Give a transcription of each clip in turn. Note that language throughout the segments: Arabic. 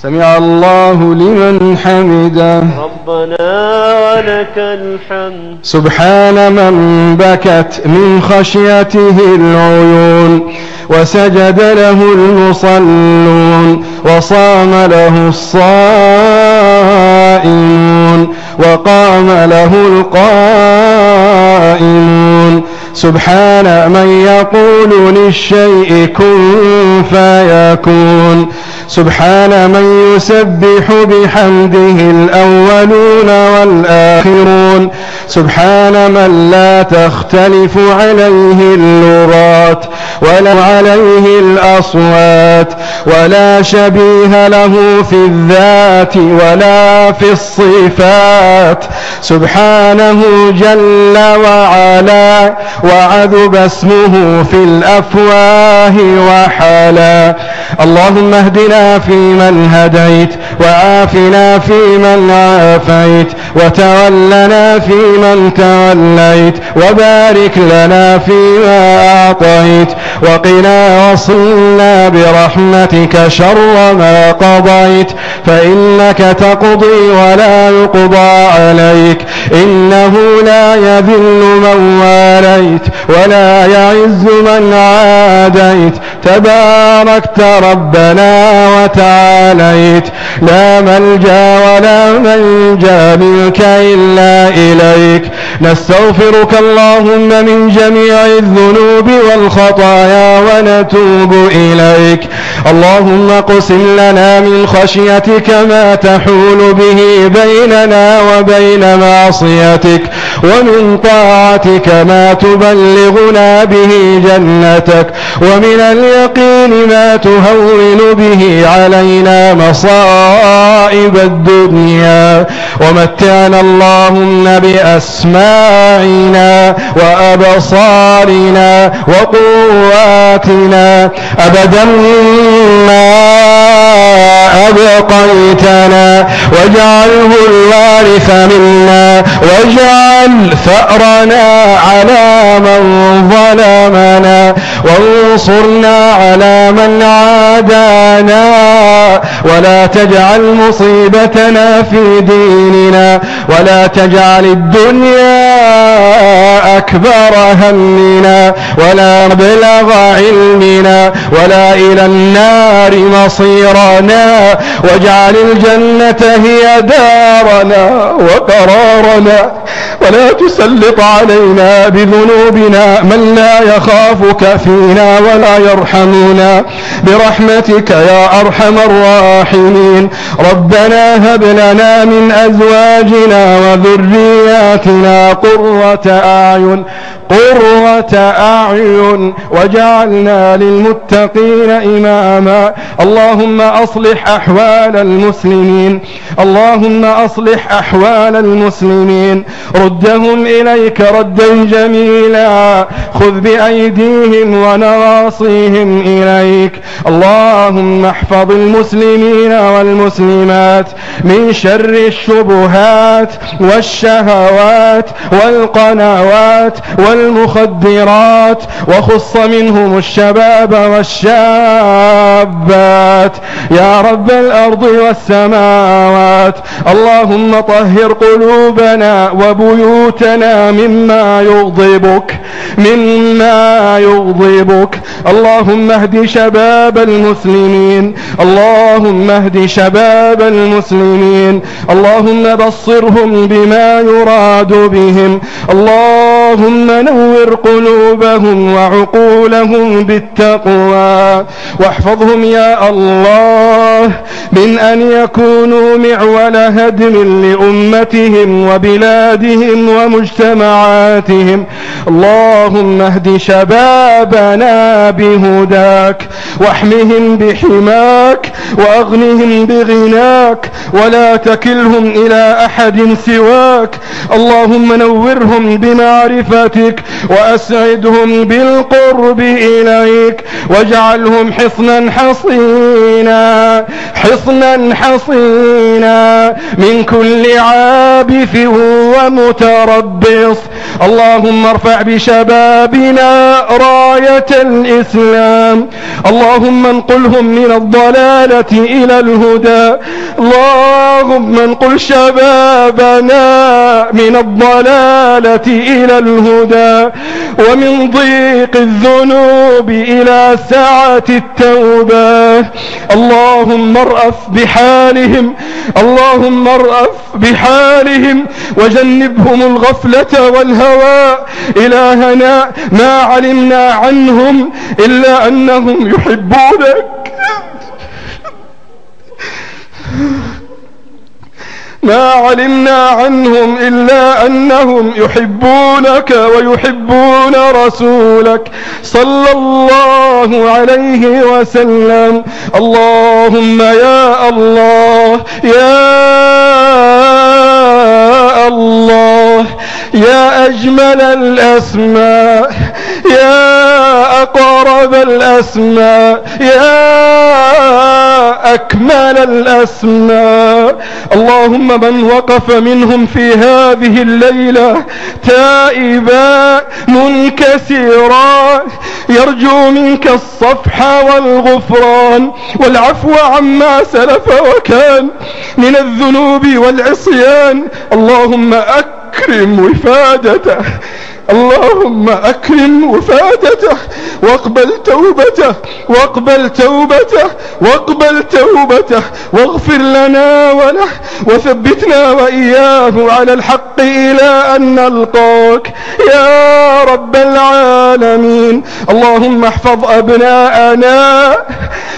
سمع الله لمن حمده. ربنا ولك الحمد. سبحان من بكت من خشيته العيون وسجد له المصلون وصام له الصائمون وقام له القائمون. سبحان من يقول للشيء كن فيكون. سبحان من يسبح بحمده الأولون والآخرون. سبحان من لا تختلف عليه اللغات ولا عليه الأصوات ولا شبيه له في الذات ولا في الصفات. سبحانه جل وعلا وعذب اسمه في الأفواه وحلا. اللهم اهدنا فيمن هديت وعافنا فيمن عافيت وتولنا فيمن توليت وبارك لنا فيما أعطيت وقنا واصرنا برحمتك شر ما قضيت فإنك تقضي ولا يقضى عليك إنه لا يذل من واليت ولا يعز من عاديت تباركت ربنا وتعاليت لا ملجا ولا منجا منك إلا إليك. نستغفرك اللهم من جميع الذنوب والخطايا ونتوب إليك. اللهم اقسم لنا من خشيتك ما تحول به بيننا وبين معصيتك ومن طاعتك ما تبلغنا به جنتك ومن اليقين ما تهون به علينا مصائب الدنيا ومتعنا اللهم بأسماعنا وأبصارنا وقواتنا أبدا ما أبقيتنا واجعله الوارث منا واجعل ثأرنا على من ظلمنا وانصرنا على من عادانا ولا تجعل مصيبتنا في ديننا ولا تجعل الدنيا أكبر همنا ولا مبلغ علمنا ولا إلى النار مصيرنا واجعل الجنة هي دارنا وقرارنا ولا تسلط علينا بذنوبنا من لا يخافك فينا ولا يرحمنا برحمتك يا أرحم الراحمين. ربنا هب لنا من أزواجنا وذرياتنا قرة أعين واجعلنا للمتقين إماما. اللهم أصلح أحوال المسلمين اللهم أصلح أحوال المسلمين ردهم إليك ردا جميلا خذ بأيديهم ونواصيهم إليك. اللهم احفظ المسلمين والمسلمات من شر الشبهات والشهوات والقنوات والمخدرات وخص منهم الشباب والشابات يا رب الأرض والسماوات. اللهم طهر قلوبنا وبيوتنا مما يغضبك. اللهم اهد شباب المسلمين اللهم بصرهم بما يراد بهم. اللهم نور قلوبهم وعقولهم بالتقوى واحفظهم يا الله من أن يكونوا معول هدم لأمتهم وبلادهم ومجتمعاتهم. اللهم اهد شبابنا بهداك واحمهم بحماك وأغنهم بغناك ولا تكلهم إلى أحد سواك. اللهم نورهم بمعرفتك وأسعدهم بالقرب إليك واجعلهم حصنا حصينا من كل عابث ومتربص. اللهم ارفع بشبابنا راية الإسلام، اللهم انقلهم من الضلالة إلى الهدى، اللهم انقل شبابنا من الضلالة إلى الهدى، ومن ضيق الذنوب إلى سعة التوبة. اللهم ارأف بحالهم، اللهم ارأف بحالهم وجنبهم الغفلة والهوى. إلهنا ما علمنا عنهم إلا أنهم يحبونك، ما علمنا عنهم إلا أنهم يحبونك ويحبون رسولك صلى الله عليه وسلم. اللهم يا الله يا الله يا أجمل الأسماء، يا أقرب الأسماء، يا أكمل الأسماء، اللهم من وقف منهم في هذه الليلة تائبا منكسرا يرجو منك الصفح والغفران والعفو عما سلف وكان من الذنوب والعصيان، اللهم أكرم وفادته، اللهم أكرم وفادته واقبل توبته واقبل توبته واقبل توبته، واغفر لنا وله وثبتنا وإياه على الحق إلى أن نلقاك يا رب العالمين. اللهم احفظ أبناءنا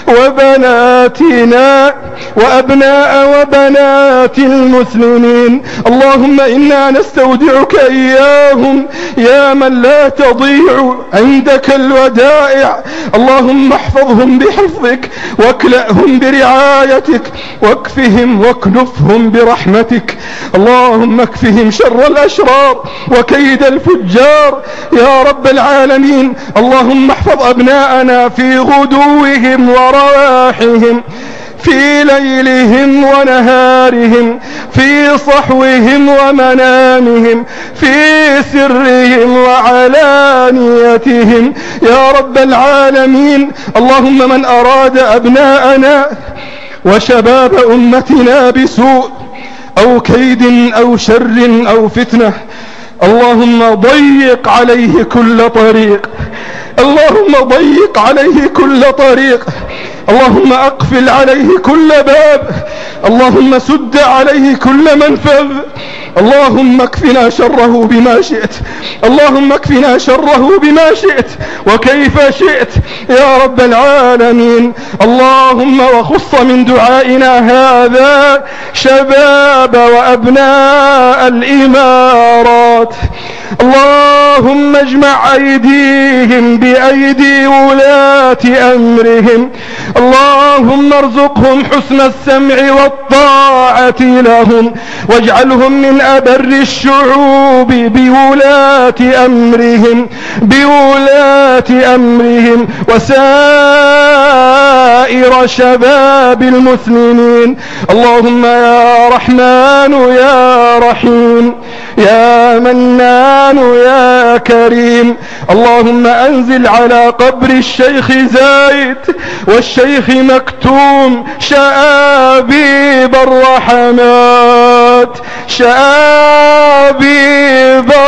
وبناتنا وأبناء وبنات المسلمين، اللهم إنا نستودعك إياهم يا من لا تضيع عندك الودائع، اللهم احفظهم بحفظك واكلأهم برعايتك واكفهم واكنفهم برحمتك، اللهم اكفهم شر الأشرار وكيد الفجار يا رب العالمين. اللهم احفظ أبناءنا في غدوهم ورواحهم، في ليلهم ونهارهم، في صحوهم ومنامهم، في سرهم وعلانيتهم يا رب العالمين. اللهم من أراد أبناءنا وشباب أمتنا بسوء أو كيد أو شر أو فتنة، اللهم ضيق عليه كل طريق، اللهم ضيق عليه كل طريق، اللهم أقفل عليه كل باب، اللهم سد عليه كل منفذ، اللهم اكفنا شره بما شئت، اللهم اكفنا شره بما شئت وكيف شئت يا رب العالمين. اللهم وخص من دعائنا هذا شباب وأبناء الإمارات، اللهم اجمع أيديهم بأيدي ولاة أمرهم، اللهم ارزقهم حسن السمع والطاعة لهم، واجعلهم من أبر الشعوب بولاة أمرهم، بولاة أمرهم وسائر شباب المسلمين. اللهم يا رحمن يا رحيم يا منان يا كريم، اللهم أنزل على قبر الشيخ زايد والشيخ مكتوم شآبيب الرحمات، شآبيب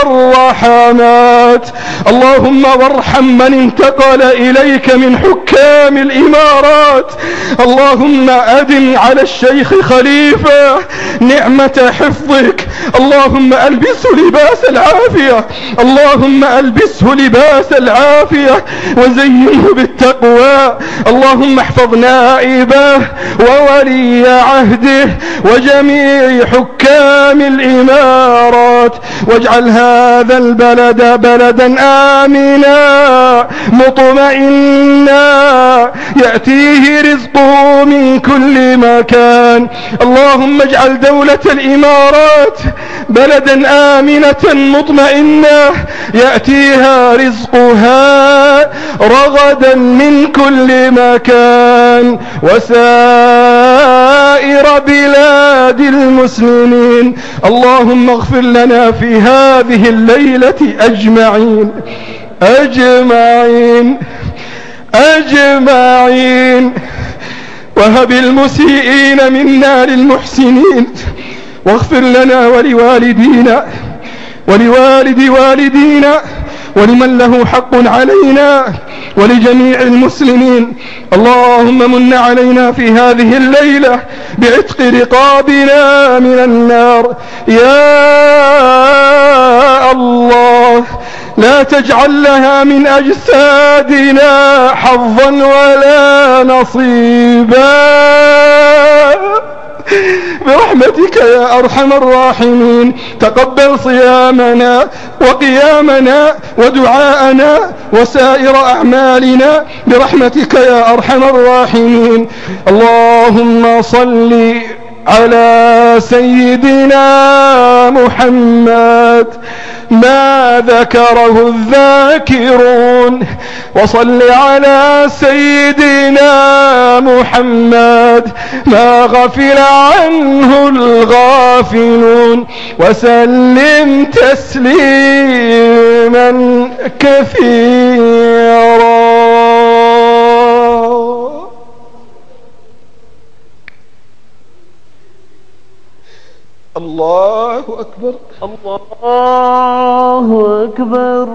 الرحمات، اللهم وارحم من انتقل إليك من حكام الإمارات، اللهم أدم على الشيخ خليفة نعمة حفظك، اللهم ألبسه لباس العافية، اللهم ألبسه لباس العافية وزينه بالتقوى، اللهم احفظ نائبه وولي عهده وجميع حكام الإمارات، واجعل هذا البلد بلدا آمنا مطمئنا يأتيه رزقه من كل مكان، اللهم اجعل دولة الإمارات بلدا آمنة مطمئنة يأتيها رزقها رغدا من كل مكان، وسائر بلاد المسلمين المسلمين. اللهم اغفر لنا في هذه الليلة أجمعين أجمعين أجمعين، وهب المسيئين منا للمحسنين، واغفر لنا ولوالدينا ولوالد والدينا ولمن له حق علينا ولجميع المسلمين. اللهم من علينا في هذه الليلة بعتق رقابنا من النار يا الله، لا تجعل لها من أجسادنا حظا ولا نصيبا برحمتك يا أرحم الراحمين. تقبل صيامنا وقيامنا ودعاءنا وسائر أعمالنا برحمتك يا أرحم الراحمين. اللهم صل على سيدنا محمد ما ذكره الذاكرون، وصل على سيدنا محمد ما غفل عنه الغافلون، وسلم تسليما كثيرا. الله أكبر. الله أكبر.